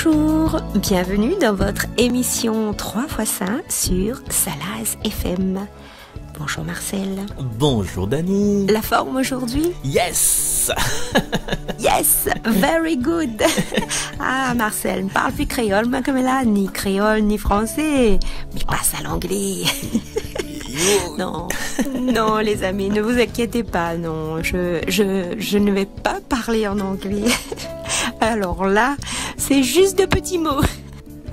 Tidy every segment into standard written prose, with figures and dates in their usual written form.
Bonjour, bienvenue dans votre émission 3 x 5 sur Salaz FM. Bonjour Marcel. Bonjour Dani. La forme aujourd'hui? Yes. Yes, very good. Ah Marcel, ne parle plus créole, mais comme là, ni créole ni français, mais passe à l'anglais. Non, les amis, ne vous inquiétez pas, non, je ne vais pas parler en anglais. Alors là, c'est juste de petits mots.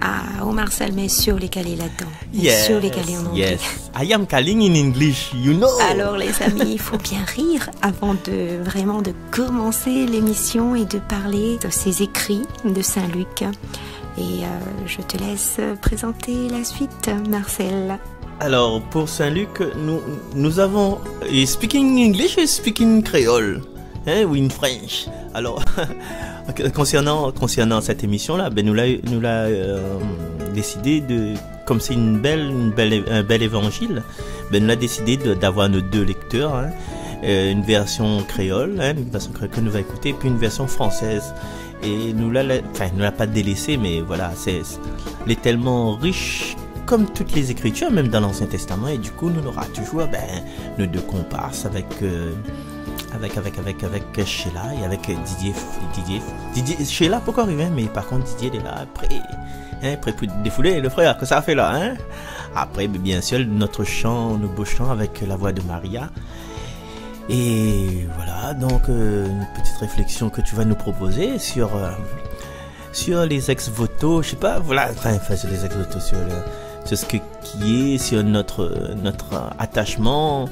Ah, oh Marcel, mais sûr les caler là-dedans. Yes, sûr les caler en anglais. yes. I am calling in English, you know. Alors les amis, il faut bien rire avant de commencer l'émission et de parler de ces écrits de Saint-Luc. Et je te laisse présenter la suite, Marcel. Alors, pour Saint-Luc, nous avons speaking English et speaking créole, ou in French. Alors, concernant cette émission-là, ben nous l'a décidé de, comme c'est un bel évangile, ben nous l'a décidé d'avoir nos deux lecteurs, une version créole, une version créole que nous va écouter, puis une version française. Et nous l'a pas délaissé, mais voilà, elle est tellement riche comme toutes les Écritures, même dans l'Ancien Testament, et du coup, nous aura toujours nos deux comparses avec Sheila et avec Didier. Sheila pourquoi arriver, mais par contre Didier il est là après pour défouler le frère que ça a fait là, Après, bien sûr, nos beaux chants avec la voix de Maria. Et voilà, donc une petite réflexion que tu vas nous proposer sur les ex-voto, je sais pas, voilà, sur les ex-voto, sur ce qui est sur notre attachement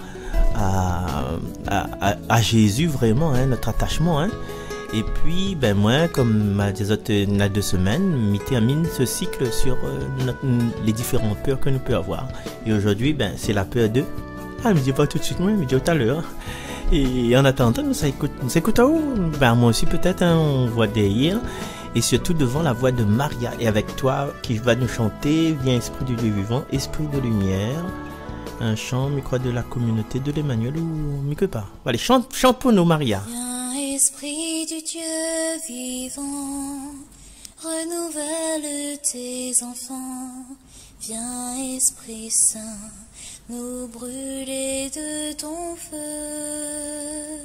à Jésus, vraiment, notre attachement, Et puis, moi, comme des autres 2 semaines, m'y termine ce cycle sur les différentes peurs que nous pouvons avoir. Et aujourd'hui, c'est la peur de... Ah, ne me dis pas tout de suite, mais dis tout à l'heure. Et en attendant, nous écoute à où? Moi aussi, peut-être, on voit derrière. Et surtout devant la voix de Maria. Et avec toi, qui va nous chanter, viens Esprit du Dieu vivant, Esprit de lumière. Un chant, je crois, de la communauté de l'Emmanuel ou mieux pas. Allez, chante pour nous, Maria. Viens, Esprit du Dieu vivant, renouvelle tes enfants. Viens, Esprit Saint, nous brûler de ton feu.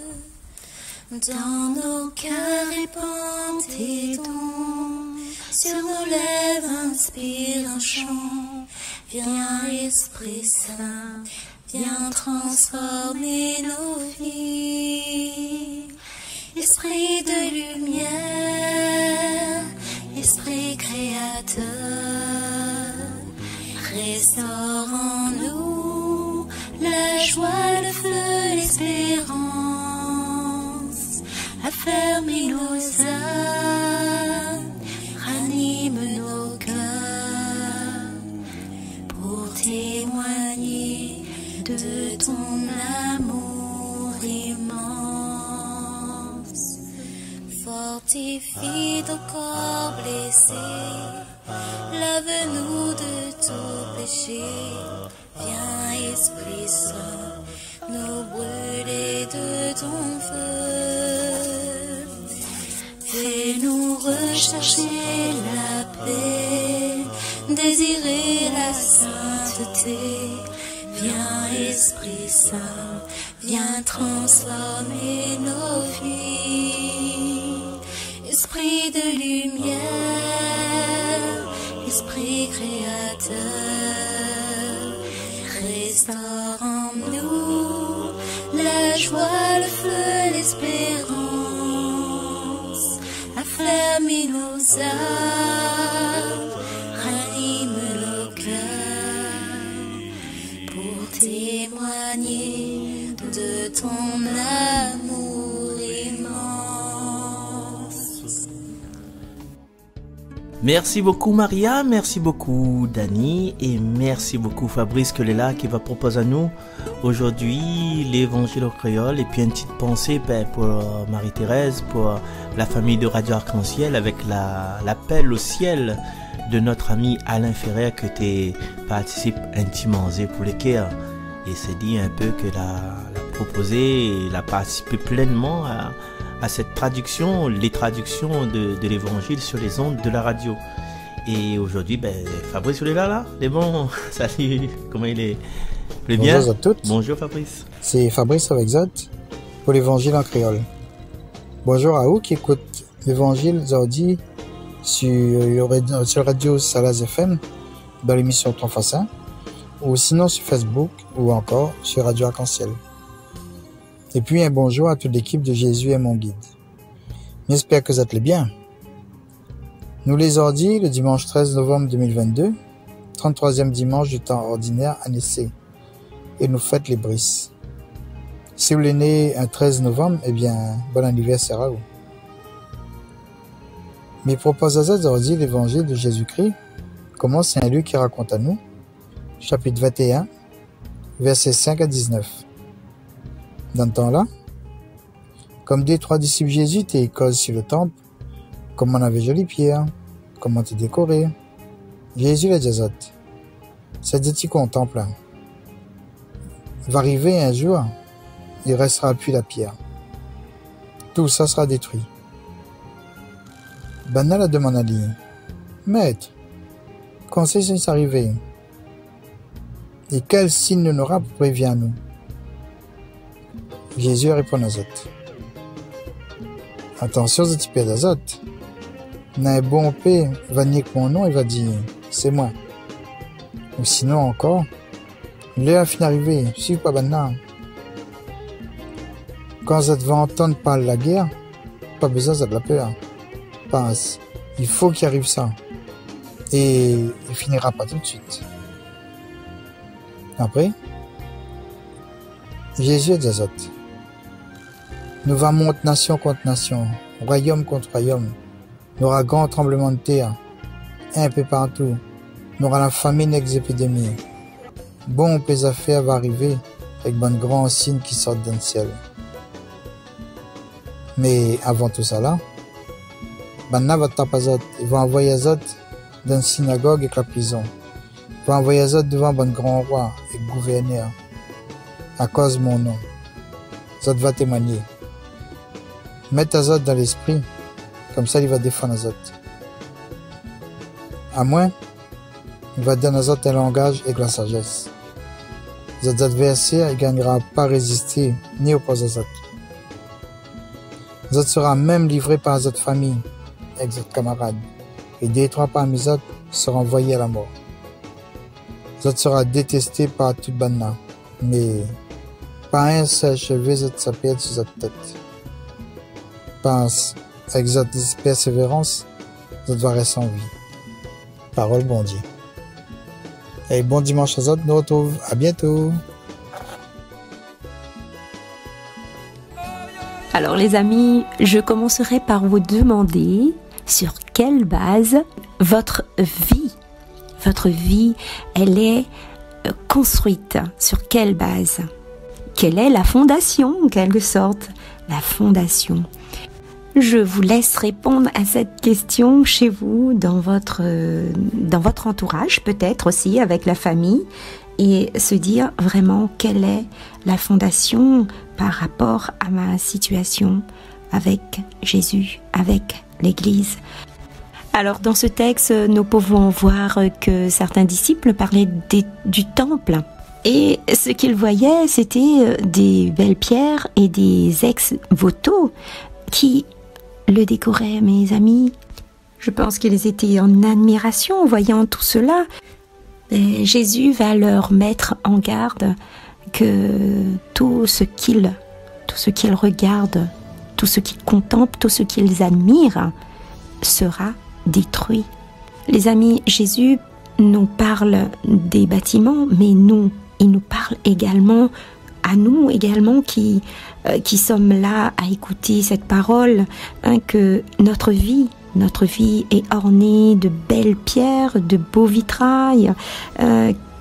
Dans nos cœurs répand tes dons, sur nos lèvres inspire un chant. Viens Esprit Saint, viens transformer nos vies. Esprit de lumière, Esprit créateur, restaure en nous la joie, le feu, l'espérance. Affermis nos âmes, ranime nos cœurs, pour témoigner de ton amour immense. Fortifie nos corps blessés, lave-nous de tout péché. Viens Esprit Saint, nous brûler de ton feu. Fais-nous rechercher la paix, désirer la sainteté. Viens Esprit Saint, viens transformer nos vies. Esprit de lumière, Esprit créateur, restaure en nous la joie, le feu, l'espérance. Affermis nos âmes, ranime nos cœurs, pour témoigner de ton amour immense. Merci beaucoup Maria, merci beaucoup Dani et merci beaucoup Fabrice que est là qui va proposer à nous aujourd'hui l'évangile au créole et puis une petite pensée pour Marie-Thérèse, pour la famille de Radio Arc-en-Ciel avec l'appel au ciel de notre ami Alain Ferrer que tu participes intimement pour les cœurs et c'est dit un peu que l'a proposé et l'a participé pleinement à cette traduction, les traductions de l'évangile sur les ondes de la radio. Et aujourd'hui, Fabrice, il est là. Il est bon. Salut, comment il est? Il est bien? Bonjour à toutes. Bonjour Fabrice. C'est Fabrice avec Zot pour l'évangile en créole. Bonjour à vous qui écoutent l'évangile aujourd'hui sur Radio Salaz FM dans l'émission Ton Face 1 ou sinon sur Facebook ou encore sur Radio Arc-en-Ciel. Et puis un bonjour à toute l'équipe de Jésus est mon guide. J'espère que vous êtes bien. Nous les ordis le dimanche 13 novembre 2022, 33e dimanche du temps ordinaire année C, et nous fêtons les Brices. Si vous êtes né un 13 novembre, eh bien, bon anniversaire à vous. Mes propos aujourd'hui, l'évangile de Jésus-Christ commence à Saint-Luc qui raconte à nous, chapitre 21, versets 5 à 19. Dans ce temps-là, comme deux, trois disciples Jésus étaient causent sur le temple, comme on avait joli pierre, comment t'es décoré. Jésus l'a dit à c'est dit qu'on contemple. Va arriver un jour, il restera plus la pierre. Tout ça sera détruit. Banal a demandé à lui, Maître, quand c'est arrivé? Et quel signe nous aura pour prévenir nous? Jésus répond à Zot. Attention, ce type d'Azot. Un bon paix va nier mon nom et va dire, c'est moi. Ou sinon encore, l'heure finit d'arriver, suis pas banal. Quand Zot va entendre parler de la guerre, pas besoin de la peur. Pense, il faut qu'il arrive ça. Et il finira pas tout de suite. Après, Jésus a dit à Zot. Nous va monter nation contre nation, royaume contre royaume. Nous aura grand tremblement de terre, un peu partout. Nous aura la famine et les épidémies. Bon, les affaires va arriver avec bon grands signes qui sortent dans le ciel. Mais avant tout ça là, Banna va taper Zot. Il va envoyer Zot dans la synagogue et la prison. Il va envoyer Zot devant bon grand roi et gouverneur. À cause de mon nom. Zot va témoigner. Mettre Azot dans l'esprit, comme ça il va défendre Azot. À moins, il va donner Azot un langage et de la sagesse. Zot adversaire, il ne gagnera pas à résister ni opposer Azot. Zot sera même livré par Azot famille, avec Zot camarades, et deux, trois parmi Zot seront envoyés à la mort. Zot sera détesté par toute banna, mais pas un seul cheveu Zot s'appelle sur Zot tête. Pense, avec cette persévérance, vous devez rester en vie. Parole bon Dieu. Et bon dimanche à vous, nous retrouvons. À bientôt. Alors les amis, je commencerai par vous demander sur quelle base votre vie, elle est construite. Sur quelle base? Quelle est la fondation, en quelque sorte? La fondation. Je vous laisse répondre à cette question chez vous, dans votre entourage, peut-être aussi avec la famille, et se dire vraiment quelle est la fondation par rapport à ma situation avec Jésus, avec l'Église. Alors dans ce texte, nous pouvons voir que certains disciples parlaient du temple. Et ce qu'ils voyaient, c'était des belles pierres et des ex-voto qui le décoraient, mes amis. Je pense qu'ils étaient en admiration en voyant tout cela. Et Jésus va leur mettre en garde que tout ce qu'ils regardent, tout ce qu'ils contemplent, tout ce qu'ils admirent sera détruit. Les amis, Jésus nous parle des bâtiments, mais il nous parle également à nous également qui sommes là à écouter cette parole, que notre vie est ornée de belles pierres, de beaux vitrails,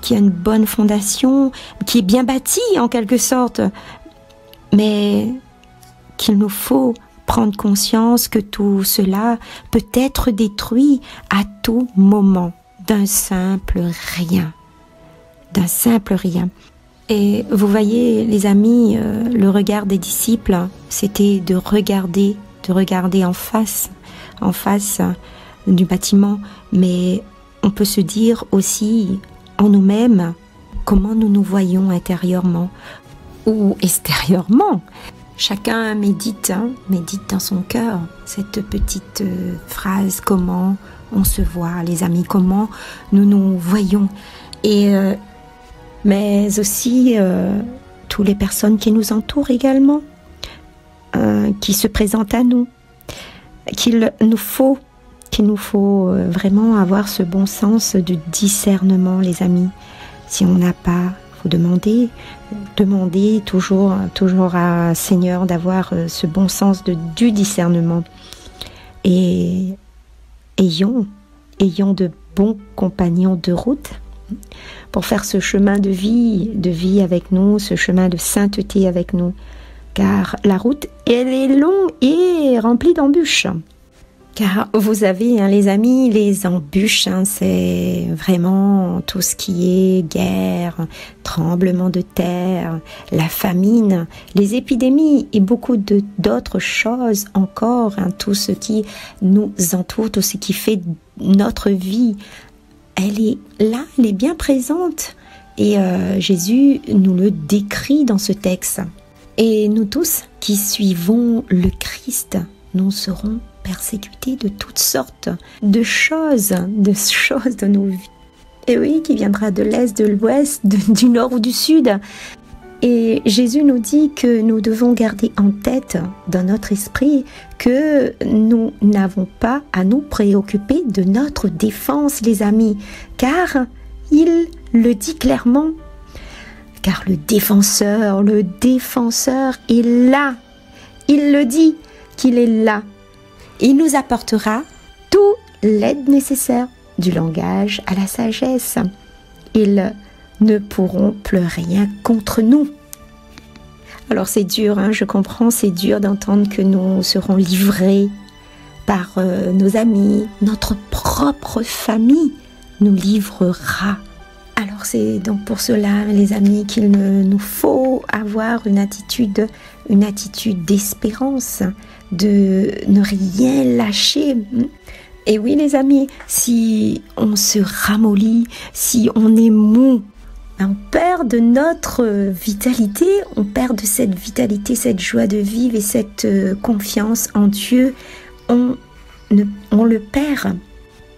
qui a une bonne fondation, qui est bien bâtie en quelque sorte, mais qu'il nous faut prendre conscience que tout cela peut être détruit à tout moment d'un simple rien. Et vous voyez, les amis, le regard des disciples, c'était de regarder en face du bâtiment. Mais on peut se dire aussi en nous-mêmes comment nous nous voyons intérieurement ou extérieurement. Chacun médite dans son cœur cette petite phrase, comment on se voit, les amis, comment nous nous voyons. Et mais aussi toutes les personnes qui nous entourent également, qui se présentent à nous, qu'il nous faut vraiment avoir ce bon sens de discernement, les amis. Si on n'a pas, faut demander toujours à Seigneur d'avoir ce bon sens du discernement. Et ayons de bons compagnons de route pour faire ce chemin de vie avec nous, ce chemin de sainteté avec nous. Car la route, elle est longue et remplie d'embûches. Car vous avez, les amis, les embûches, c'est vraiment tout ce qui est guerre, tremblement de terre, la famine, les épidémies et beaucoup d'autres choses encore, tout ce qui nous entoure, tout ce qui fait notre vie. Elle est là, elle est bien présente. Et Jésus nous le décrit dans ce texte. Et nous tous qui suivons le Christ, nous serons persécutés de toutes sortes de choses de nos vies. Et oui, qui viendra de l'Est, de l'Ouest, du Nord ou du Sud. Et Jésus nous dit que nous devons garder en tête dans notre esprit que nous n'avons pas à nous préoccuper de notre défense, les amis, car il le dit clairement. Car le défenseur est là. Il le dit qu'il est là. Il nous apportera toute l'aide nécessaire, du langage à la sagesse. Ils ne pourront plus rien contre nous. Alors c'est dur, je comprends, c'est dur d'entendre que nous serons livrés par nos amis, notre propre famille nous livrera. Alors c'est donc pour cela, les amis, qu'il nous faut avoir une attitude d'espérance, de ne rien lâcher. Et oui, les amis, si on se ramollit, si on est mou, on perd de notre vitalité, on perd de cette vitalité, cette joie de vivre et cette confiance en Dieu, on le perd.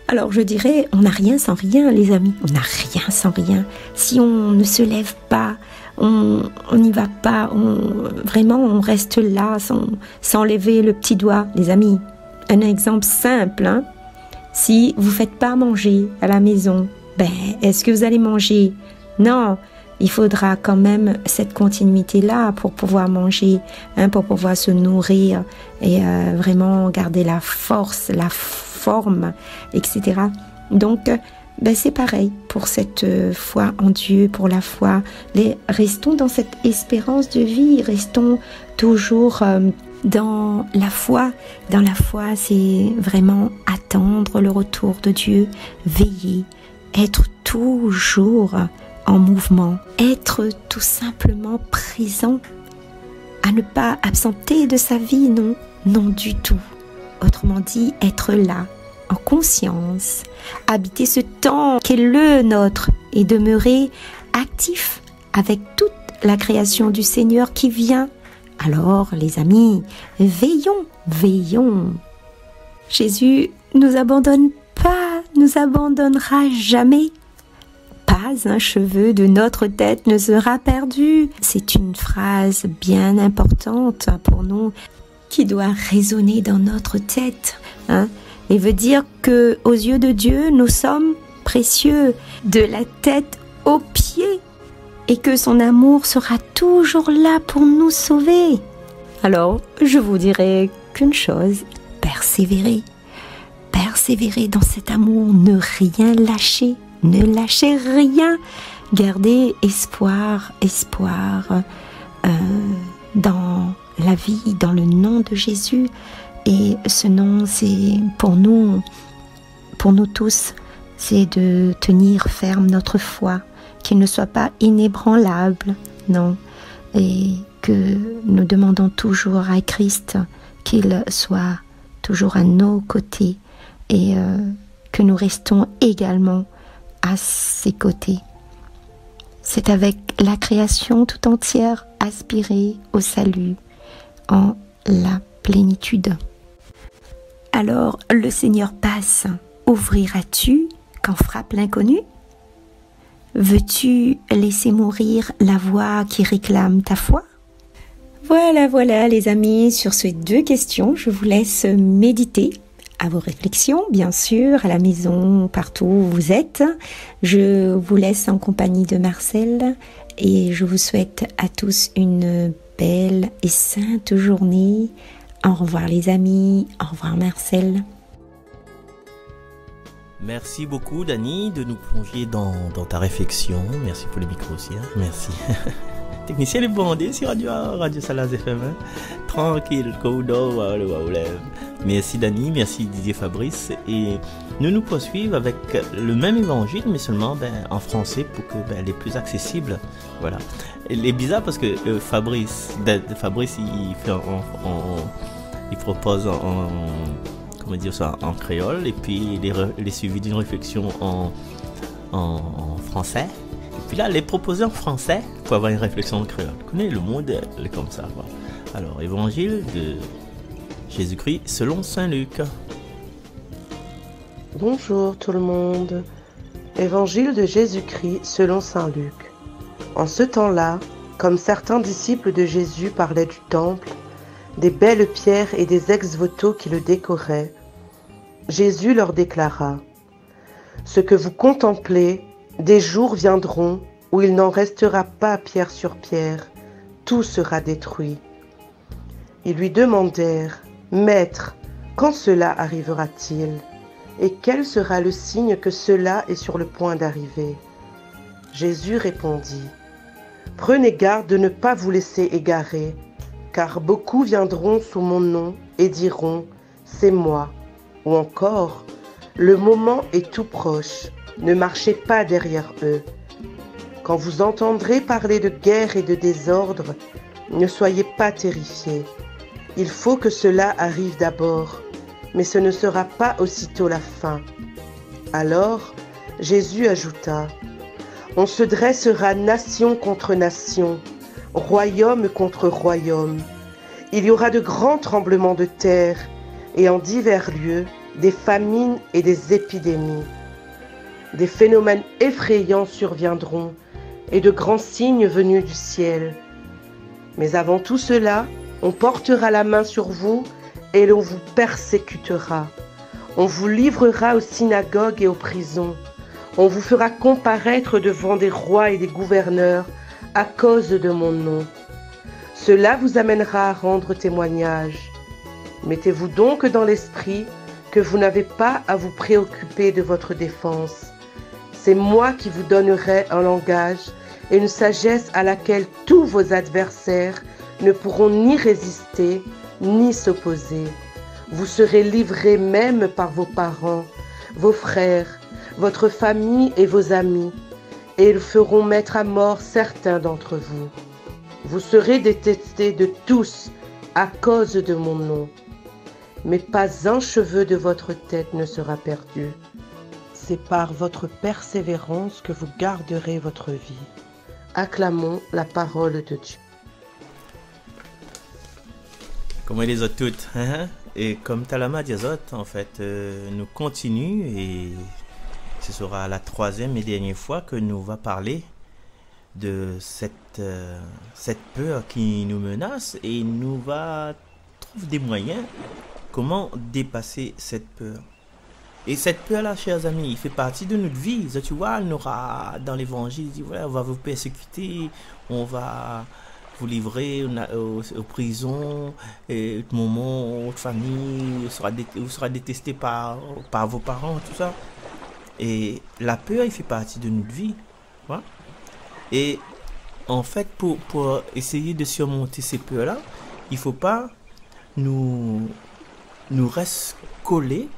Alors je dirais, on n'a rien sans rien, les amis. On n'a rien sans rien. Si on ne se lève pas, on n'y va pas, vraiment on reste là sans lever le petit doigt. Les amis, un exemple simple, si vous ne faites pas manger à la maison, est-ce que vous allez manger? Non, il faudra quand même cette continuité-là pour pouvoir manger, pour pouvoir se nourrir et vraiment garder la force, la forme, etc. Donc, c'est pareil pour cette foi en Dieu, pour la foi. Restons dans cette espérance de vie, restons toujours dans la foi. Dans la foi, c'est vraiment attendre le retour de Dieu, veiller, être toujours en mouvement, être tout simplement présent, à ne pas absenter de sa vie, non du tout. Autrement dit, être là, en conscience, habiter ce temps qu'est le nôtre et demeurer actif avec toute la création du Seigneur qui vient. Alors, les amis, veillons. Jésus nous abandonne pas, nous abandonnera jamais. Pas un cheveu de notre tête ne sera perdu. C'est une phrase bien importante pour nous qui doit résonner dans notre tête, et veut dire que aux yeux de Dieu, nous sommes précieux de la tête aux pieds et que son amour sera toujours là pour nous sauver. Alors, je vous dirai qu'une chose, persévérez dans cet amour, ne rien lâcher, ne lâchez rien, gardez espoir dans la vie, dans le nom de Jésus. Et ce nom, c'est pour nous tous, c'est de tenir ferme notre foi qu'il ne soit pas inébranlable, non, et que nous demandons toujours à Christ qu'il soit toujours à nos côtés et que nous restons également à ses côtés. C'est avec la création tout entière aspirée au salut en la plénitude. Alors le Seigneur passe. Ouvriras-tu quand frappe l'inconnu? Veux-tu laisser mourir la voix qui réclame ta foi? Voilà les amis, sur ces 2 questions, je vous laisse méditer à vos réflexions, bien sûr, à la maison, partout où vous êtes. Je vous laisse en compagnie de Marcel et je vous souhaite à tous une belle et sainte journée. Au revoir les amis, au revoir Marcel. Merci beaucoup Dani de nous plonger dans ta réflexion. Merci pour le micro aussi, hein. Merci. Technicien est bandé sur Radio Salaz FM, hein. Tranquille, Koudo, merci Dani, merci Didier Fabrice. Et nous poursuivons avec le même évangile, mais seulement en français pour que elle est plus accessible. Voilà. Il est bizarre parce que Fabrice il fait il propose comment dire ça, en créole, et puis il est suivi d'une réflexion en français. Et puis là, elle est proposée en français pour avoir une réflexion en créole. Vous connaissez, le monde est comme ça. Voilà. Alors, évangile de Jésus-Christ selon Saint Luc. Bonjour tout le monde. Évangile de Jésus-Christ selon Saint Luc. En ce temps-là, comme certains disciples de Jésus parlaient du temple, des belles pierres et des ex-voto qui le décoraient, Jésus leur déclara: « Ce que vous contemplez, des jours viendront où il n'en restera pas pierre sur pierre, tout sera détruit. » Ils lui demandèrent: « Maître, quand cela arrivera-t-il? Et quel sera le signe que cela est sur le point d'arriver ?» Jésus répondit: « Prenez garde de ne pas vous laisser égarer, car beaucoup viendront sous mon nom et diront: c'est moi. Ou encore: le moment est tout proche, ne marchez pas derrière eux. Quand vous entendrez parler de guerre et de désordre, ne soyez pas terrifiés. Il faut que cela arrive d'abord, mais ce ne sera pas aussitôt la fin. » Alors Jésus ajouta: « On se dressera nation contre nation, royaume contre royaume. Il y aura de grands tremblements de terre, et en divers lieux, des famines et des épidémies. Des phénomènes effrayants surviendront, et de grands signes venus du ciel. Mais avant tout cela, on portera la main sur vous, et l'on vous persécutera. On vous livrera aux synagogues et aux prisons. On vous fera comparaître devant des rois et des gouverneurs à cause de mon nom. Cela vous amènera à rendre témoignage. Mettez-vous donc dans l'esprit que vous n'avez pas à vous préoccuper de votre défense. C'est moi qui vous donnerai un langage et une sagesse à laquelle tous vos adversaires ne pourront ni résister ni s'opposer. Vous serez livrés même par vos parents, vos frères, votre famille et vos amis, et ils feront mettre à mort certains d'entre vous. Vous serez détestés de tous à cause de mon nom, mais pas un cheveu de votre tête ne sera perdu. C'est par votre persévérance que vous garderez votre vie. Acclamons la parole de Dieu. Comme les autres toutes, hein? Et comme Talama dit autres, en fait, nous continuons et ce sera la troisième et dernière fois que nous va parler de cette peur qui nous menace et nous va trouver des moyens comment dépasser cette peur. Et cette peur-là, chers amis, il fait partie de notre vie. Tu vois, on aura dans l'évangile, il dit voilà, on va vous persécuter, on va vous livrer aux prisons, et au moment votre famille vous sera détesté par vos parents, tout ça. Et la peur, il fait partie de notre vie. Voilà. Et en fait, pour essayer de surmonter ces peurs-là, il ne faut pas nous rester collés.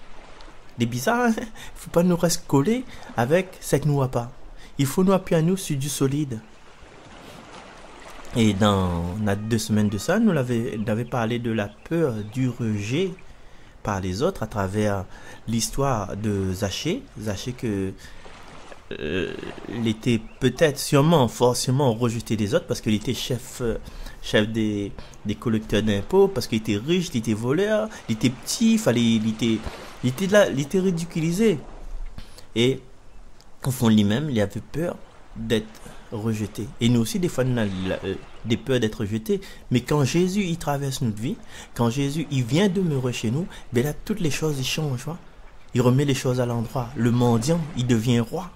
C'est bizarre, hein? Il ne faut pas nous rester collés avec ce qui ne nous va pas. il faut nous appuyer à nous sur du solide. Et dans 2 semaines de ça, nous l'avait parlé de la peur du rejet par les autres à travers l'histoire de Zachée. Zachée que il était peut-être sûrement forcément rejeté des autres parce qu'il était chef des collecteurs d'impôts, parce qu'il était riche, il était voleur, il était petit, il était ridiculisé. Et au fond de lui-même, il avait peur d'être rejeté. Et nous aussi, des fois, nous avons des peurs d'être rejetés. Mais quand Jésus, il traverse notre vie, quand Jésus, il vient demeurer chez nous, ben là, toutes les choses, ils changent. Hein? Il remet les choses à l'endroit. Le mendiant, il devient roi.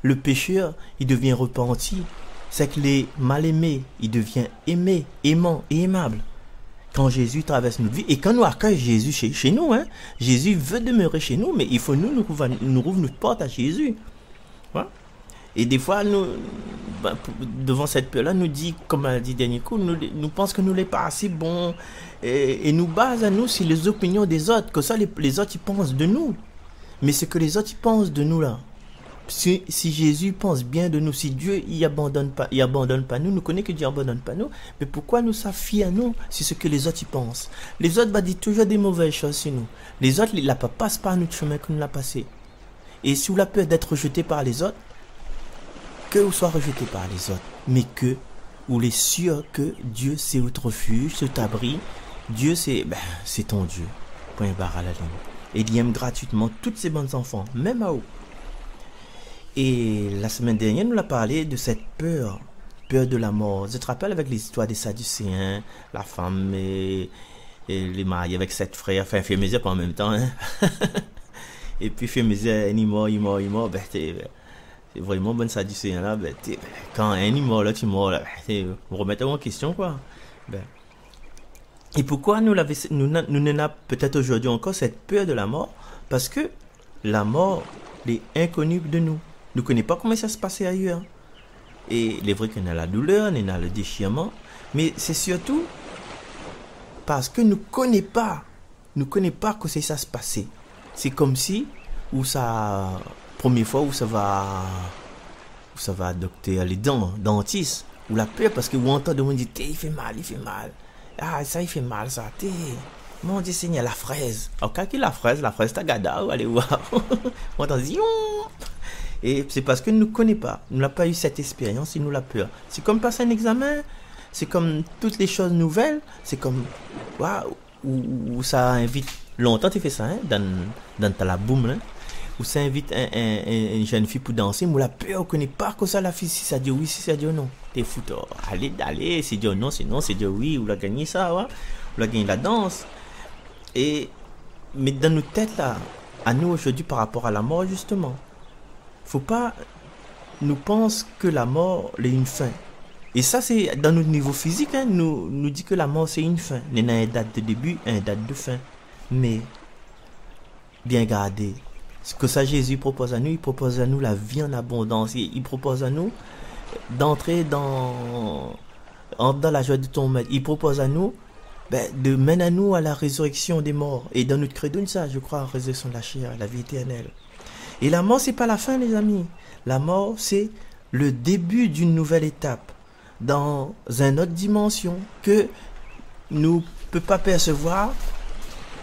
Le pécheur, il devient repenti. C'est que les mal-aimés, il devient aimé, aimant et aimable. Quand Jésus traverse notre vie, et quand nous accueillons Jésus chez nous, hein, Jésus veut demeurer chez nous, mais il faut nous rouvrir notre porte à Jésus. Voilà. Et des fois, nous, devant cette peur-là, nous dit, comme a dit dernier coup, nous pensons que nous n'est pas assez bon, et nous base à nous sur les opinions des autres, que ça, les autres, ils pensent de nous. Mais ce que les autres, ils pensent de nous, là, si Jésus pense bien de nous, si Dieu, il abandonne pas nous, nous connaissons que Dieu abandonne pas nous, mais pourquoi nous s'affier à nous, c'est ce que les autres, ils pensent. Les autres, disent toujours des mauvaises choses sur nous. Les autres, ils ne passent pas notre chemin que nous l'a passé. Et si vous la peur d'être rejeté par les autres, que vous soyez rejeté par les autres, mais que vous les sûr que Dieu c'est votre refuge, c'est votre abri. Dieu c'est ton Dieu. Point barre à la ligne. Et il aime gratuitement tous ces bons enfants, même à vous. Et la semaine dernière, nous avons parlé de cette peur de la mort. Je te rappelle avec les histoires des Sadducéens, la femme et les mariés avec 7 frères, enfin, Fémézia pas en même temps. Hein? Et puis Fémézia, il mort, c'est vraiment bon Sadducéen là. Quand un est mort, là, tu mort là. Vous remettez en question, quoi. Et pourquoi nous n'avons peut-être aujourd'hui encore cette peur de la mort? Parce que la mort est inconnue de nous. Nous ne connaissons pas comment ça se passait ailleurs. Et il est vrai qu'on a la douleur, on a le déchirement, mais c'est surtout parce que nous ne connaissons pas que ça se passait. C'est comme si, première fois où ça va docteur, les dentiste, ou la peur, parce que vous entendez le monde dire, il fait mal. Ah, ça, il fait mal, ça. Mon Dieu Seigneur, la fraise. Alors, quand il y a la fraise, t'as gada, allez voir. On entend dire, et c'est parce que nous ne connaissons pas. Nous n'avons pas eu cette expérience et nous la peur. C'est comme passer un examen. C'est comme toutes les choses nouvelles. C'est comme, où ça invite. Longtemps, tu fais ça, hein, dans ta boum, hein, où ça invite une jeune fille pour danser. Mais la peur, on ne connaît pas que ça, la fille, si ça dit oui, si ça dit non. T'es foutu. Allez, c'est dire non, c'est non, c'est dire oui, ou la gagner ça, ou la gagner la danse. Mais dans nos têtes, là, à nous aujourd'hui, par rapport à la mort, justement, faut pas nous penser que la mort est une fin. Et ça, c'est dans notre niveau physique, hein, nous dit que la mort, c'est une fin. Il y a une date de début, une date de fin. Mais, bien garder. Ce que ça, Jésus propose à nous, il propose à nous la vie en abondance. Il propose à nous d'entrer dans la joie de ton maître. Il propose à nous de mener à nous à la résurrection des morts. Et dans notre credo, ça, je crois, la résurrection de la chair, la vie éternelle. Et la mort, c'est pas la fin, les amis. La mort, c'est le début d'une nouvelle étape dans une autre dimension que nous ne pouvons pas percevoir,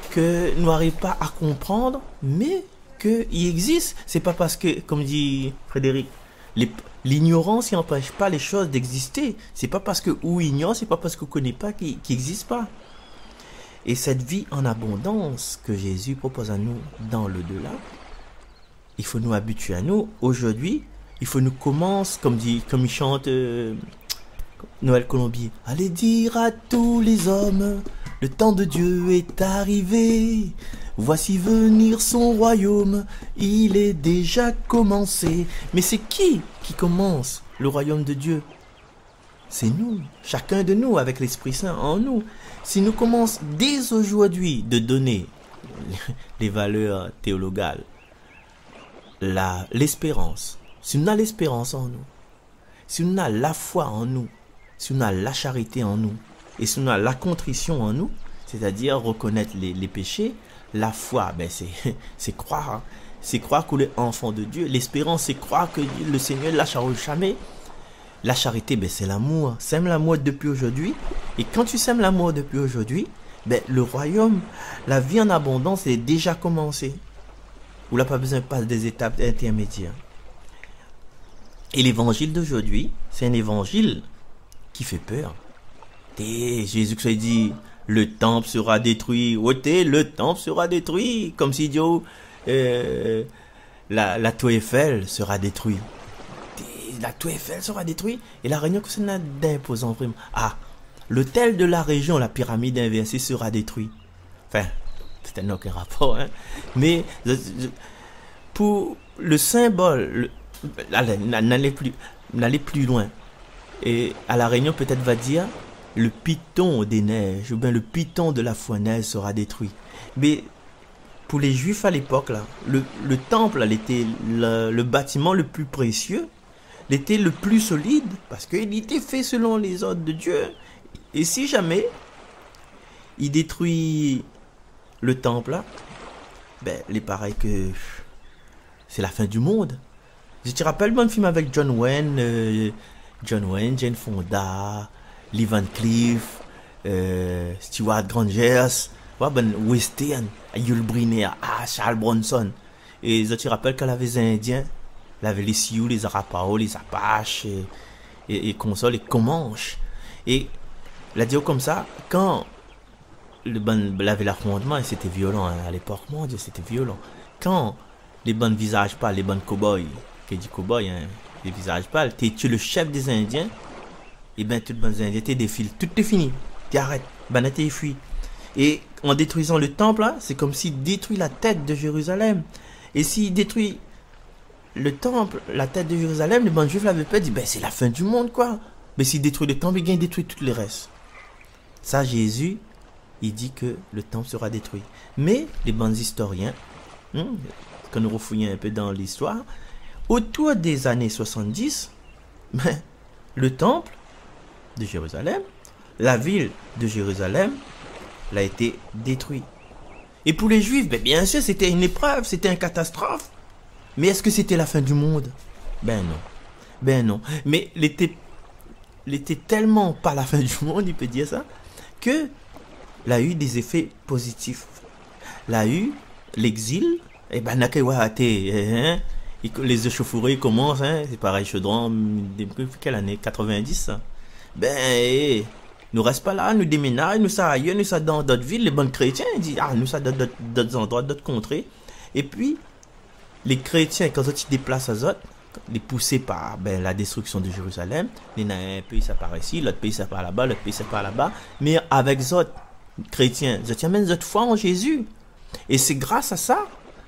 que nous n'arrivons pas à comprendre, mais qu'il existe. C'est pas parce que, comme dit Frédéric, l'ignorance n'empêche pas les choses d'exister. C'est pas parce que ou ignore, c'est pas parce qu'on ne connaît pas qu'il n'existe pas. Et cette vie en abondance que Jésus propose à nous dans le delà, il faut nous habituer à nous. Aujourd'hui, il faut nous commencer, comme il chante Noël Colombier. Allez dire à tous les hommes, le temps de Dieu est arrivé. Voici venir son royaume, il est déjà commencé. Mais c'est qui commence le royaume de Dieu? C'est nous, chacun de nous, avec l'Esprit Saint en nous. Si nous commençons dès aujourd'hui de donner les valeurs théologales, l'espérance, si on a l'espérance en nous, si on a la foi en nous, si on a la charité en nous, et si on a la contrition en nous, c'est-à-dire reconnaître les péchés, la foi, c'est croire. Hein. c'est croire qu'on est enfant de Dieu. L'espérance, c'est croire que le Seigneur lâchera jamais. La charité, ben, c'est l'amour. Sème l'amour depuis aujourd'hui. Et quand tu sèmes l'amour depuis aujourd'hui, ben, le royaume, la vie en abondance est déjà commencée. Où là, pas besoin de passer des étapes intermédiaires. Et l'évangile d'aujourd'hui, c'est un évangile qui fait peur. Et Jésus-Christ dit, le temple sera détruit. Le temple sera détruit. Comme si Dieu, la tour Eiffel sera détruite. La tour Eiffel sera détruite. Et la Réunion, que ça n'a d'imposant vraiment. Ah, l'hôtel de la région, la pyramide inversée sera détruit. Enfin, c'est un aucun rapport. Hein. Mais pour le symbole, n'allez plus loin. Et à la Réunion, peut-être va dire, le python des neiges, ou bien le python de la fournaise sera détruit. Mais pour les Juifs à l'époque, là, le temple, là, était le bâtiment le plus précieux, il était le plus solide, parce qu'il était fait selon les ordres de Dieu. Et si jamais il détruit le temple, là, ben, il est pareil que c'est la fin du monde. Je te rappelle mon film avec John Wayne, Jane Fonda, Lee Van Cleef, Stuart Grangers, Western, Yul Brynner, Charles Bronson. Et je te rappelle qu'elle avait les Indiens, elle avait les Sioux, les Arapaho, les Apaches, et consoles, et Comanches. Et la dire comme ça, quand elle avait l'affrontement, et c'était violent hein, à l'époque, mon Dieu, c'était violent. Quand les bonnes visages pâles, les bonnes cow-boys, qui dit cow-boy, hein, les visages pâles, tu es le chef des Indiens, et ben tout le monde Indiens, tu défiles, tout est fini, tu arrêtes, ben tu fuis. Et en détruisant le temple, là, c'est comme s'il détruit la tête de Jérusalem. Et s'il détruit le temple, la tête de Jérusalem, les bons juifs l'avaient pas dit, ben c'est la fin du monde quoi. Mais s'il détruit le temple, il détruit tout le reste. Ça, Jésus, il dit que le temple sera détruit. Mais les bons historiens, quand nous refouillons un peu dans l'histoire, autour des années 70, ben, le temple de Jérusalem, la ville de Jérusalem, a été détruit. Et pour les Juifs, ben bien sûr, c'était une épreuve, c'était une catastrophe. Mais est-ce que c'était la fin du monde? Ben non. Ben non. Mais il était tellement pas la fin du monde, il peut dire ça, que il a eu des effets positifs. Il a eu l'exil, et ben les échauffourées commencent, hein, c'est pareil, Chaudron, depuis quelle année? 90, hein. Ben, nous reste pas là, nous déménageons, nous ça ailleurs, nous ça dans d'autres villes, les bons chrétiens, ils disent, nous ça dans d'autres endroits, d'autres contrées. Et puis, les chrétiens, quand ils se déplacent à Zot, les poussés par la destruction de Jérusalem, il y a un pays ça part ici, l'autre pays ça part là-bas, l'autre pays ça part là-bas, mais avec Zot, chrétiens, Zot amène Zot foi en Jésus. Et c'est grâce à ça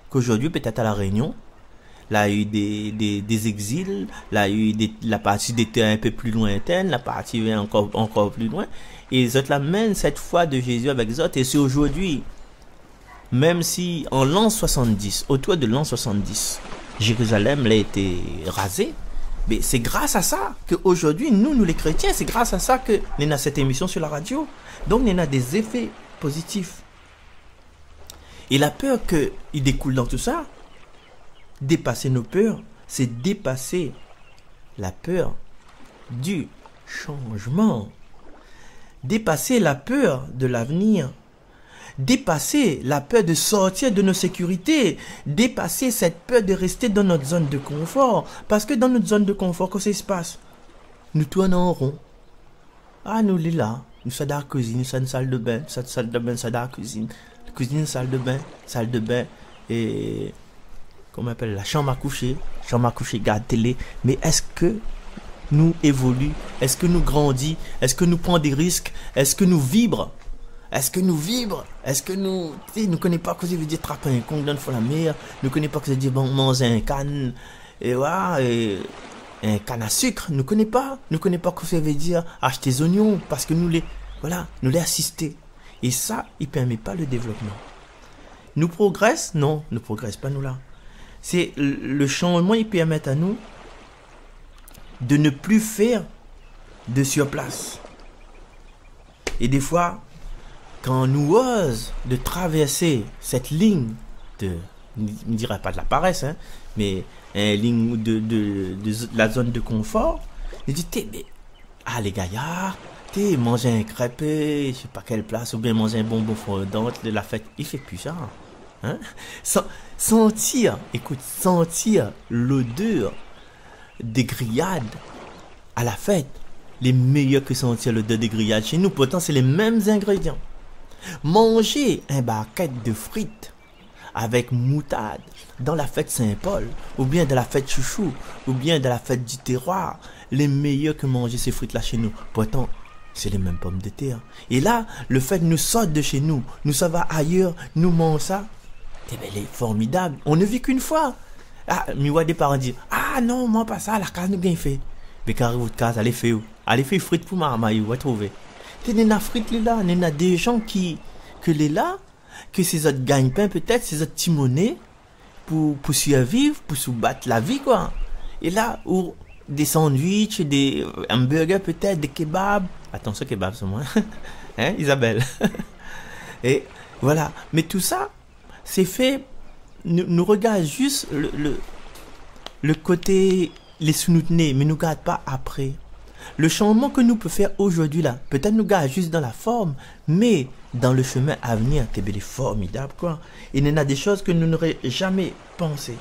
qu'aujourd'hui, peut-être à la Réunion, il y a eu des exils, il y a eu la partie était un peu plus lointaine, la partie est encore plus loin. Et Zot l'amène cette foi de Jésus avec Zot. Et c'est aujourd'hui, même si en l'an 70, autour de l'an 70, Jérusalem a été rasée, mais c'est grâce à ça qu'aujourd'hui, nous les chrétiens, c'est grâce à ça que nous avons cette émission sur la radio. Donc, nous avons des effets positifs. Et la peur qu'il découle dans tout ça, dépasser nos peurs, c'est dépasser la peur du changement, dépasser la peur de l'avenir, dépasser la peur de sortir de nos sécurités, dépasser cette peur de rester dans notre zone de confort. Parce que dans notre zone de confort, qu'est-ce qui se passe? Nous tournons en rond. Nous sommes là, nous sommes dans la cuisine, nous sommes dans la salle de bain, salle de bain, nous sommes dans la cuisine, salle de bain, et comment on appelle la chambre à coucher, garde télé. Mais est-ce que nous évoluons? Est-ce que nous grandissons? Est-ce que nous prenons des risques? Est-ce que nous vibrons? Est-ce que nous ne connaissons pas ce que ça veut dire trapper un con dans la mer? Nous ne connaissons pas ce que ça veut dire manger un canne, et voilà, un canne à sucre. Nous ne connaissons pas ce que ça veut dire acheter des oignons, parce que nous les assistés. Et ça, il ne permet pas le développement. Nous progressons? Non, ne progresse pas nous là. C'est le changement, il permet à nous de ne plus faire de surplace. Et des fois, quand on nous ose de traverser cette ligne de je ne dirais pas de la paresse, hein, mais ligne de la zone de confort. Il dit, ah les gars, manger un crêpe, je sais pas quelle place, ou bien manger un bonbon fondant de la fête. Il fait plus ça. Hein? Sentir l'odeur des grillades à la fête, les meilleurs que sentir l'odeur des grillades chez nous. Pourtant, c'est les mêmes ingrédients. Manger un barquette de frites avec moutarde dans la fête Saint-Paul, ou bien de la fête Chouchou, ou bien de la fête du terroir, les meilleurs que manger ces frites-là chez nous. Pourtant, c'est les mêmes pommes de terre. Et là, le fait de nous sortir de chez nous, nous ça va ailleurs, nous mangeons ça, elle est formidable. On ne vit qu'une fois. Ah, mais ouais, des parents disent, ah non, moi pas ça, la case nous bien fait. Mais quand votre case, allez faire où? Allez faire frites pour ma maille, vous va trouver. T'es des frites là, il y a des gens que les là, que ces autres gagne-pain peut-être, ces autres timonés, pour survivre, pour se battre la vie, quoi. Et là, où des sandwichs, des hamburgers peut-être, des kebabs. Attention, kebabs, c'est moi. Hein, Isabelle? Et voilà. Mais tout ça, c'est fait, nous regarde juste le côté, les sous-noutenés, mais nous garde pas après. Le changement que nous pouvons faire aujourd'hui là, peut-être nous garde juste dans la forme, mais dans le chemin à venir, c'est formidable, quoi. Il y en a des choses que nous n'aurions jamais pensé.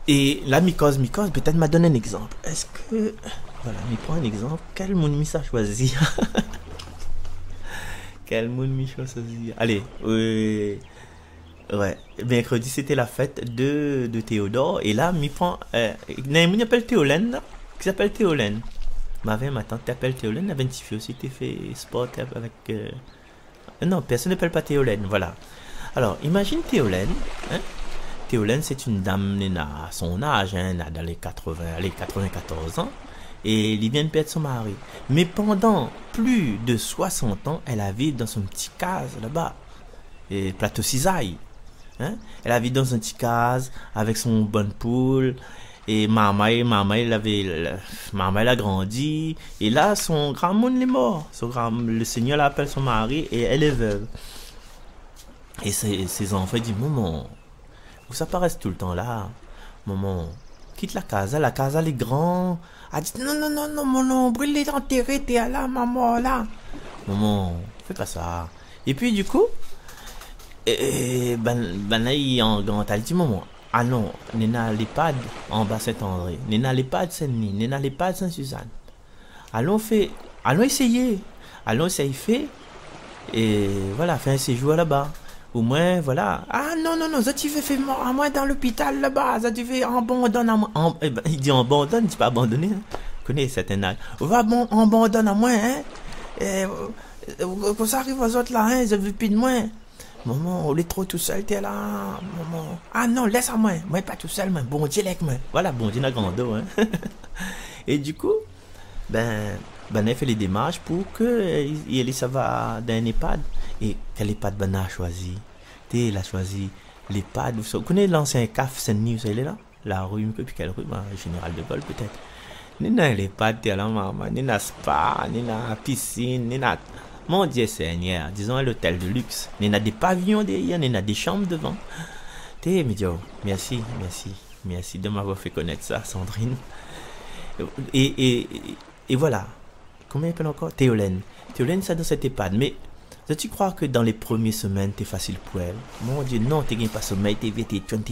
Et là, Mycose, peut-être m'a donné un exemple. Est-ce que, voilà, il prend un exemple. Quel monde m'y a choisi? Quel monde m'y a choisi? Allez, ouais, mercredi c'était la fête de Théodore. Et là, m'y prend, il y a un appelle Théolène, qui s'appelle Théolène. Ma tante t'appelle Théolène, avait une petite fille aussi, t'es fait sport avec... Non, personne n'appelle pas Théolène, voilà. Alors, imagine Théolène, hein? Théolène, c'est une dame, elle a son âge, hein, elle a dans les 94 ans, et il vient de perdre son mari. Mais pendant plus de 60 ans, elle a vécu dans son petit case là-bas, et plateau cisaille. Hein? Elle a vécu dans un petit case avec son bonne poule, et maman elle a grandi, et là, son grand monde est mort. Le Seigneur l'appelle son mari, et elle est veuve. Et ses enfants disent, maman, où ça paraît tout le temps là, maman, quitte la casa elle est grande. Elle dit, non, mon nombril est enterré, t'es là, maman, là. Maman, fais pas ça. Et puis, du coup, là, il est en grand, elle dit, maman, ah non, Nena l'EHPAD en bas Saint-André, Nena l'EHPAD Saint-Denis, Nena l'EHPAD Saint-Suzanne. Allons essayer, fait, et voilà, fait un séjour là-bas. Au moins, voilà. Ah non, ça tu fais mort à moi dans l'hôpital là-bas, ça tu fais abandonne à moi. Il dit abandonne, il dit pas abandonner. Hein. Connais certains âges. Va bon, abandonne à moi, hein. Quand ça arrive aux autres là, hein, je veux plus de moi. Maman, on est trop tout seul, t'es là, maman. Ah non, laisse à moi. Moi, pas tout seul, mais bon Dieu, avec moi. Voilà, bon Dieu, n'a grand dos, hein. Et du coup, elle fait les démarches pour que ça va dans un EHPAD. Et quel EHPAD ben a choisi? Elle a choisi l'EHPAD. Vous connaissez l'ancien CAF Saint-Denis, vous savez là? La rue, puis quelle rue? Général de Gaulle peut-être. Nina l'EHPAD, t'es là, maman. Nina spa, Nina piscine, Nina... Mon Dieu Seigneur, disons l'hôtel de luxe. Nina des pavillons derrière, Nina des chambres devant. T'es, merci de m'avoir fait connaître ça, Sandrine. Et voilà. Comment il appelle encore? Théolène, ça dans cette EHPAD. Mais tu crois que dans les premières semaines, t'es facile pour elle? Mon Dieu, non, t'es pas sommeil, t'es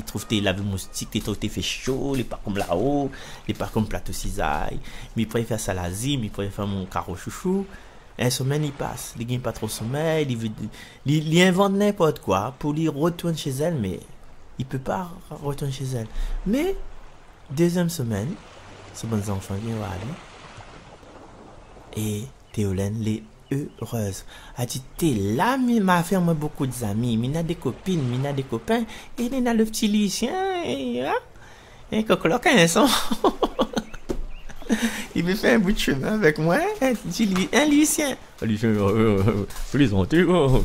trouves tes laves moustiques, t'es fait chaud, les pas comme là-haut, les pas comme plateau cisaille. Mais il préfère ça la zime, il préfère mon carreau chouchou. Un semaine, il passe, il gagne pas trop sommeil, il invente n'importe quoi pour lui retourner chez elle, mais il peut pas retourner chez elle. Mais, deuxième semaine, ce bon enfant vient voir lui. Et Théolène l'est heureuse. Elle dit, t'es là, m'a fait moi beaucoup d'amis, il a des copines, il a des copains, et il a le petit Lucien, et coqueloc un son. Il me fait un bout de chemin avec moi, un Lucien. Lucien, je les entends,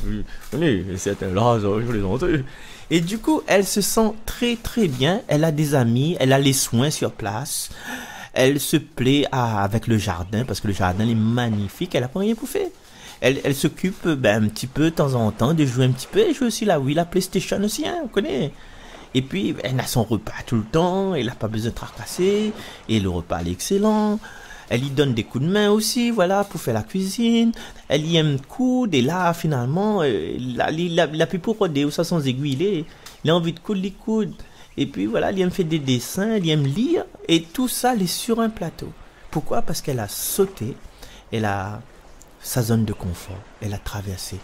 c'est un Lazare, je les entends. Et du coup, elle se sent très très bien, elle a des amis, elle a les soins sur place. Elle se plaît avec le jardin, parce que le jardin est magnifique, elle n'a pas rien pour faire. elle s'occupe un petit peu de temps en temps de jouer un petit peu. Elle joue aussi la Wii, la PlayStation aussi, hein, on connaît. Et puis, elle a son repas tout le temps, elle n'a pas besoin de tracasser, et le repas est excellent. Elle y donne des coups de main aussi, voilà, pour faire la cuisine. Elle y aime coudre, et là, finalement, la plus pour roder, ou ça sans aiguille, il a envie de coudre, il coude. Et puis voilà, il aime faire des dessins, il aime lire, et tout ça, elle est sur un plateau. Pourquoi? Parce qu'elle a sauté, elle a sa zone de confort, elle a traversé.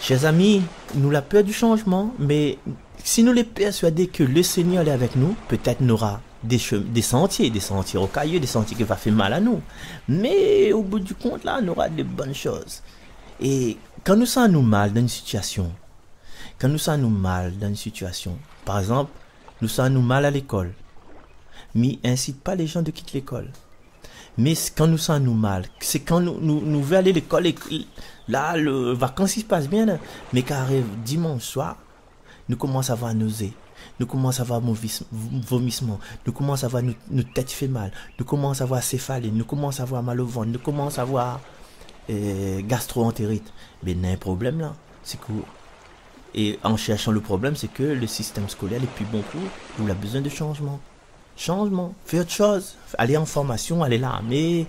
Chers amis, nous la peur du changement, mais si nous les persuadés que le Seigneur est avec nous, peut-être nous aura des sentiers rocailleux, des sentiers qui vont faire mal à nous. Mais au bout du compte, là, on aura des bonnes choses. Et quand nous sentons mal dans une situation, par exemple, nous sentons mal à l'école, mais incite pas les gens de quitter l'école. Mais quand nous sentons mal, c'est quand nous voulons aller à l'école et là, les vacances se passent bien, là, mais qu'arrive dimanche soir, nous commençons à avoir nausées, nous commençons à avoir vomissement, nous commençons à avoir notre tête fait mal, nous commençons à avoir céphalée, nous commençons à avoir mal au ventre, nous commençons à avoir gastro-entérite. Mais il y a un problème là, c'est que, et en cherchant le problème, c'est que le système scolaire est plus bon pour nous, il a besoin de changement. Changement, fais autre chose, aller en formation, aller là, mais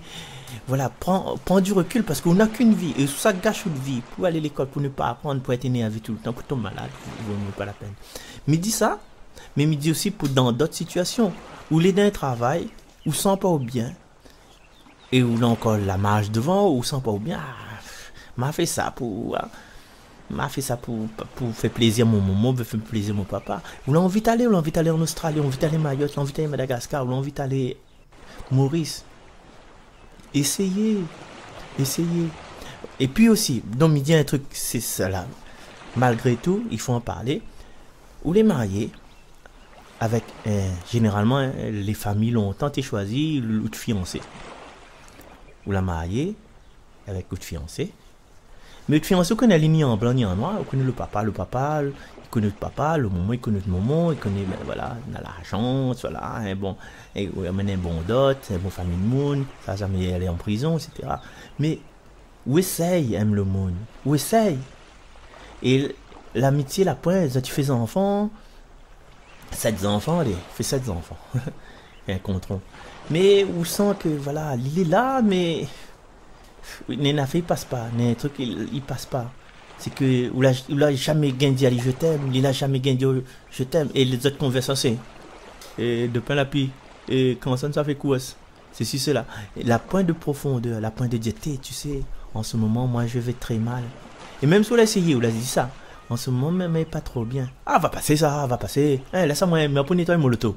voilà, prends du recul parce qu'on n'a qu'une vie et ça gâche une vie pour aller à l'école, pour ne pas apprendre, pour être énervé tout le temps, pour tomber malade, il vaut mieux pas la peine. Mais dis ça, mais me dit aussi pour dans d'autres situations où les d'un travail, où sent pas au bien et où là encore la marge devant, où sent pas au bien, m'a fait ça pour faire plaisir à mon maman, pour faire plaisir à mon papa. On a envie d'aller en Australie, on a envie d'aller à Mayotte, on a envie d'aller à Madagascar, on a envie d'aller à Maurice. Essayez. Et puis aussi, donc il dit un truc, c'est cela. Malgré tout, il faut en parler. Ou les mariés, avec généralement les familles longtemps été choisi le fiancé. Ou la mariée avec le fiancé. Mais le fiancé, on connaît ni en blanc ni en noir, on connaît le papa, il connaît le papa, le maman, il connaît le maman, il connaît, voilà, on a l'argent, voilà, un bon, et on a un bon dot, un bon famille de monde, ça n'a jamais allé en prison, etc. Mais, où essaye, aime le monde, où essaye. Et l'amitié, la pointe, tu fais des enfants, 7 enfants, allez, fais 7 enfants, un contron. Mais, où sent que, voilà, il est là, mais les affaires ne passent pas, les trucs ils passent pas. C'est que il a jamais gagné aller je t'aime, il a jamais gagné je t'aime et les autres conversations et de pain la pie et quand ça fait quoi c'est si cela. La pointe de profondeur, la pointe de diété, tu sais, en ce moment moi je vais très mal. Et même si on l'a essayé, on l'a dit ça, en ce moment même pas trop bien. Ah va passer ça, va passer. Laisse moi mais pour nettoyer mon loto.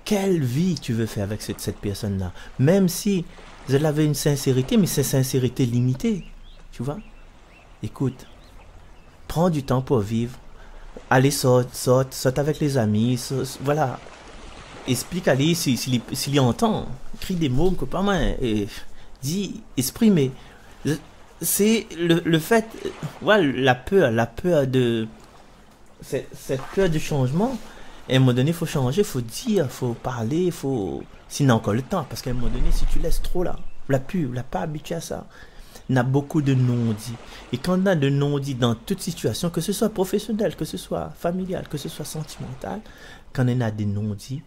Quelle vie tu veux faire avec cette personne là, même si elle avait une sincérité, mais c'est sincérité limitée. Tu vois? Écoute, prends du temps pour vivre. Allez, saute avec les amis. Voilà. Explique à lui s'il entend. Crie des mots que pas mal. Et dis, exprimer. C'est le fait. Voilà, la peur de. Cette peur du changement. À un moment donné, il faut changer, il faut dire, il faut parler, il faut. Sinon encore le temps, parce qu'à un moment donné, si tu laisses trop là, on l'a pas habitué à ça. On a beaucoup de non-dits. Et quand on a de non-dits dans toute situation, que ce soit professionnel, que ce soit familial, que ce soit sentimental, quand on a des non-dits,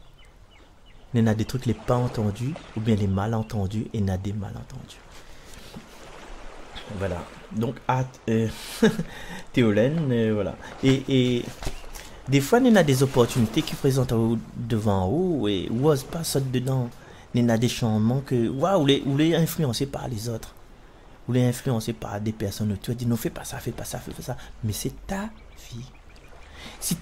on a des trucs les pas entendus, ou bien les malentendus, et on a des malentendus. Voilà. Donc, Théolène, voilà. Et des fois, on a des opportunités qui présentent devant vous et on n'ose pas sauter dedans. On a des changements que, waouh, vous les influencé par les autres. Vous les influencé par des personnes autour. Dit non, fais pas ça. Mais c'est ta vie. Si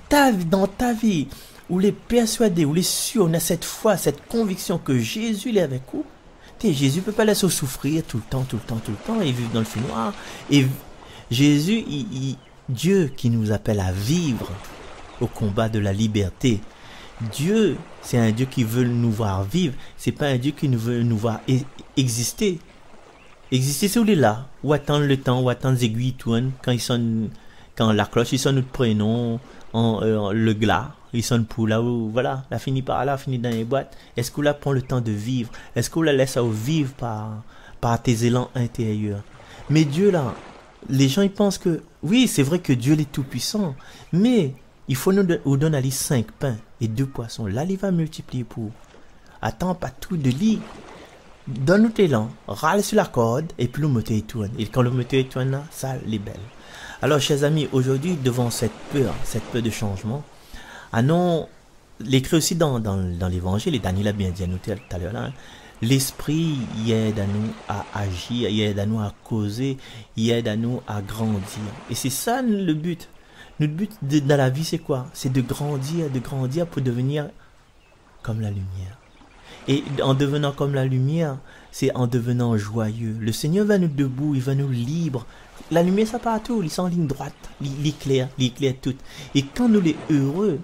dans ta vie, vous les persuadez, vous les sûrs, on a cette foi, cette conviction que Jésus est avec vous. Jésus ne peut pas laisser souffrir tout le temps et vivre dans le feu noir. Et Jésus, Dieu qui nous appelle à vivre au combat de la liberté. Dieu, c'est un Dieu qui veut nous voir vivre. C'est pas un Dieu qui veut nous voir exister. Exister, c'est où il est là. Ou attendre le temps, ou attendre les aiguilles tournent. Quand la cloche, il sonne notre prénom, le glas, il sonne pour là où, voilà, la finit par là, finit dans les boîtes. Est-ce qu'on la prend le temps de vivre? Est-ce qu'on la laisse vivre par tes élans intérieurs? Mais Dieu là, les gens ils pensent que, oui, c'est vrai que Dieu est tout puissant, mais il faut nous donner 5 pains et 2 poissons. Là, il va multiplier pour. Attends pas tout de lit. Donne-nous tes langues, râle sur la corde et puis le moteur tourne. Et quand le moteur tourne là, ça les belle. Alors, chers amis, aujourd'hui, devant cette peur de changement, non, l'écrit aussi dans l'évangile, et Daniel a bien dit à nous tout à l'heure là, hein, l'esprit, il aide à nous à agir, il aide à nous à causer, il aide à nous à grandir. Et c'est ça le but. Notre but dans la vie, c'est quoi? C'est de grandir pour devenir comme la lumière. Et en devenant comme la lumière, c'est en devenant joyeux. Le Seigneur va nous debout, il va nous libre. La lumière, ça partout, il est en ligne droite, il éclaire tout. Et quand nous sommes heureux,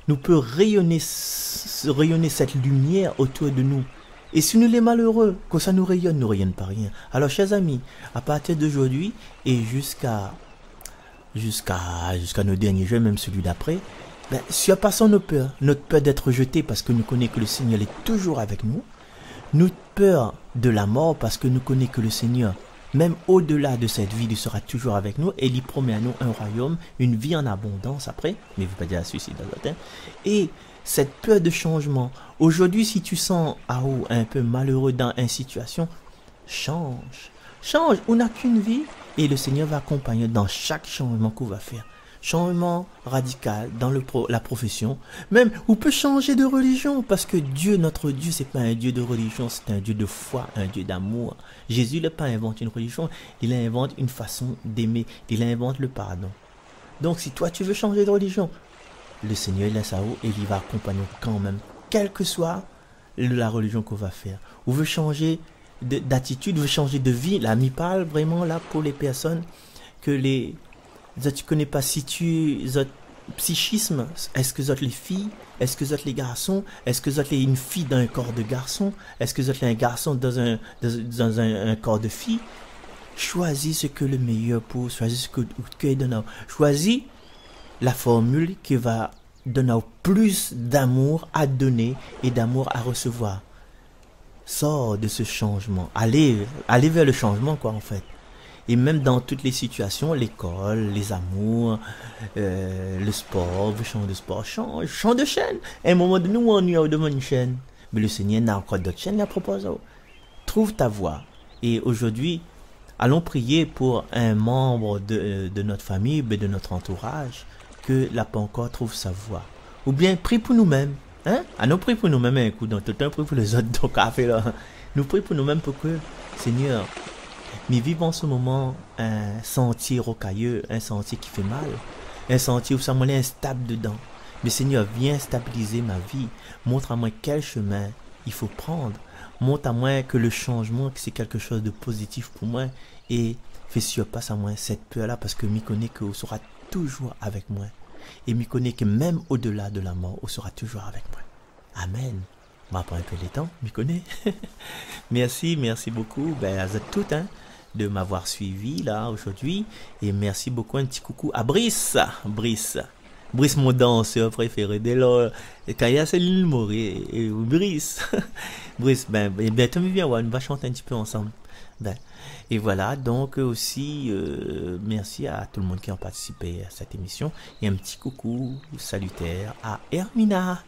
nous pouvons rayonner cette lumière autour de nous. Et si nous sommes malheureux, quand ça nous rayonne pas rien. Alors, chers amis, à partir d'aujourd'hui et jusqu'à nos derniers jours, même celui d'après, ben, surpassons notre peur d'être rejeté parce que nous connaissons que le Seigneur est toujours avec nous, notre peur de la mort parce que nous connaissons que le Seigneur, même au-delà de cette vie, il sera toujours avec nous et il promet à nous un royaume, une vie en abondance après, mais il ne veut pas dire suicide dans le temps. Et cette peur de changement, aujourd'hui si tu sens un peu malheureux dans une situation, change, on n'a qu'une vie et le Seigneur va accompagner dans chaque changement qu'on va faire. Changement radical dans la profession, même on peut changer de religion parce que Dieu, notre Dieu, c'est pas un Dieu de religion, c'est un Dieu de foi, un Dieu d'amour. Jésus n'a pas inventé une religion, il invente une façon d'aimer, il invente le pardon. Donc si toi tu veux changer de religion, le Seigneur il laisse à haut et il va accompagner quand même, quelle que soit la religion qu'on va faire. On veut changer d'attitude, on veut changer de vie. Là, m'y parle vraiment là pour les personnes que tu connais pas si tu psychisme, est-ce que vous êtes les filles, est-ce que vous êtes les garçons, est-ce que vous êtes une fille dans un corps de garçon, est-ce que vous êtes un garçon dans un corps de fille. Choisis ce que le meilleur pour, choisis ce que tu donnes. Choisis la formule qui va donner plus d'amour à donner et d'amour à recevoir. Sors de ce changement, allez vers le changement quoi en fait. Et même dans toutes les situations, l'école, les amours, le sport, vous changez de sport, change de chaîne. À un moment donné, on est devant une chaîne. Mais le Seigneur n'a encore d'autres chaînes à proposer. Trouve ta voie. Et aujourd'hui, allons prier pour un membre de notre famille, de notre entourage, que la pas encore trouve sa voie. Ou bien, prie pour nous-mêmes. Hein? Nous prie pour nous-mêmes, un coup, dans tout le temps, prie pour les autres, donc, là. Nous prie pour nous-mêmes pour que, Seigneur, mais vivons en ce moment un sentier rocailleux, un sentier qui fait mal, un sentier où ça m'en est instable dedans. Mais Seigneur, viens stabiliser ma vie. Montre à moi quel chemin il faut prendre. Montre à moi que le changement, c'est quelque chose de positif pour moi. Et fais surpasse à moi cette peur-là parce que m'y connais que vous sera toujours avec moi. Et m'y connais que même au-delà de la mort, vous sera toujours avec moi. Amen. On va prendre un peu les temps, m'y connais. Merci beaucoup. Ben, à vous toutes, hein, de m'avoir suivi là aujourd'hui. Et merci beaucoup, un petit coucou à Brice, mon danseur préféré. Dès lors, quand il y a Céline Moré et Brice, ben, tu me viens, on va chanter un petit peu ensemble. Ben, et voilà, donc aussi, merci à tout le monde qui a participé à cette émission. Et un petit coucou salutaire à Hermina,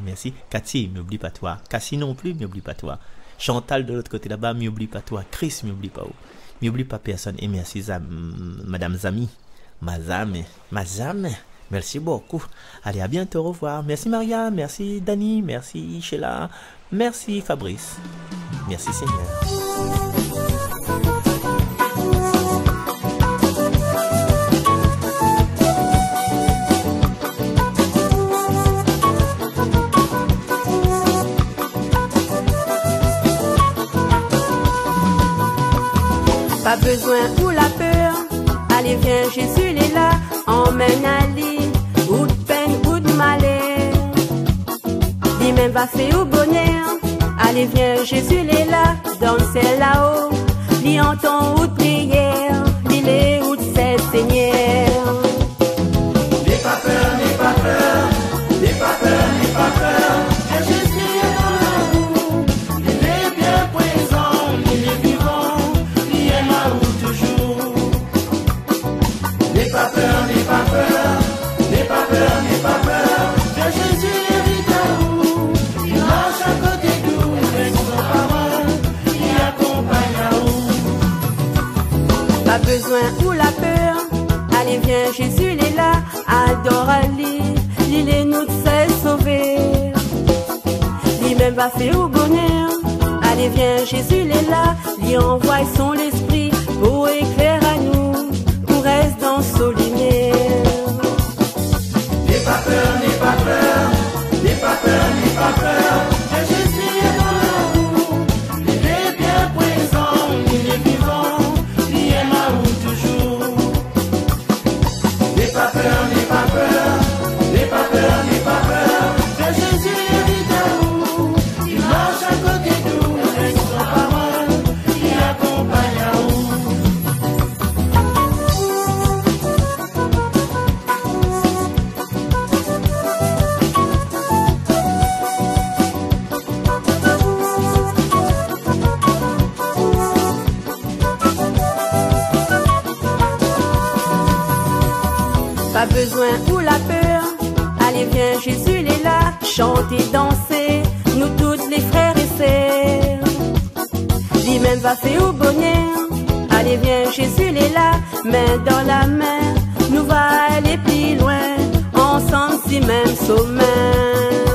merci. Cathy, m'oublie pas toi. Cassie non plus, m'oublie pas toi. Chantal de l'autre côté là-bas, m'oublie pas toi. Chris, m'oublie pas où. M'oublie pas personne. Et merci à Madame Zami, Mazame. Merci beaucoup. Allez, à bientôt, au revoir. Merci Maria, merci Dani, merci Sheila, merci Fabrice. Merci Seigneur. Pas besoin pour la peur, allez viens Jésus il est là, emmène Ali, ou de peine ou de malheur, lui-même va faire au bonheur, allez viens Jésus il est là, dansez là-haut, lui entend ou de prière, il est ou de ses seigneurs. N'aie pas peur, n'aie pas peur, n'aie pas peur, n'aie pas peur, Jésus est dans vous, il est bien présent, il est vivant, il est là où toujours. Pas besoin ou la peur. Allez viens, Jésus il est là. Adore Ali, il est nous fait sauver. Lui-même va faire au bonheur. Allez viens, Jésus il est là. Lui envoie son esprit pour éclairer à nous. Pour rester dans son lumière. N'aie pas peur, n'aie pas peur. N'aie pas peur, n'aie pas peur. Jésus est dans l'amour. Il est bien présent, il est vivant. Il est là où toujours. N'aie pas peur, n'aie pas peur. N'aie pas peur, n'aie pas peur. Jésus est d'amour. Il marche à côté de nous. Avec son parole, il accompagne à nous. Pas besoin ou la peur. Allez viens, Jésus il est là. Chanter, danser, nous toutes les frères et sœurs. Lui-même va faire au bonheur. Allez viens, Jésus il est là. Main dans la main, nous va aller plus loin. Ensemble si même sommet.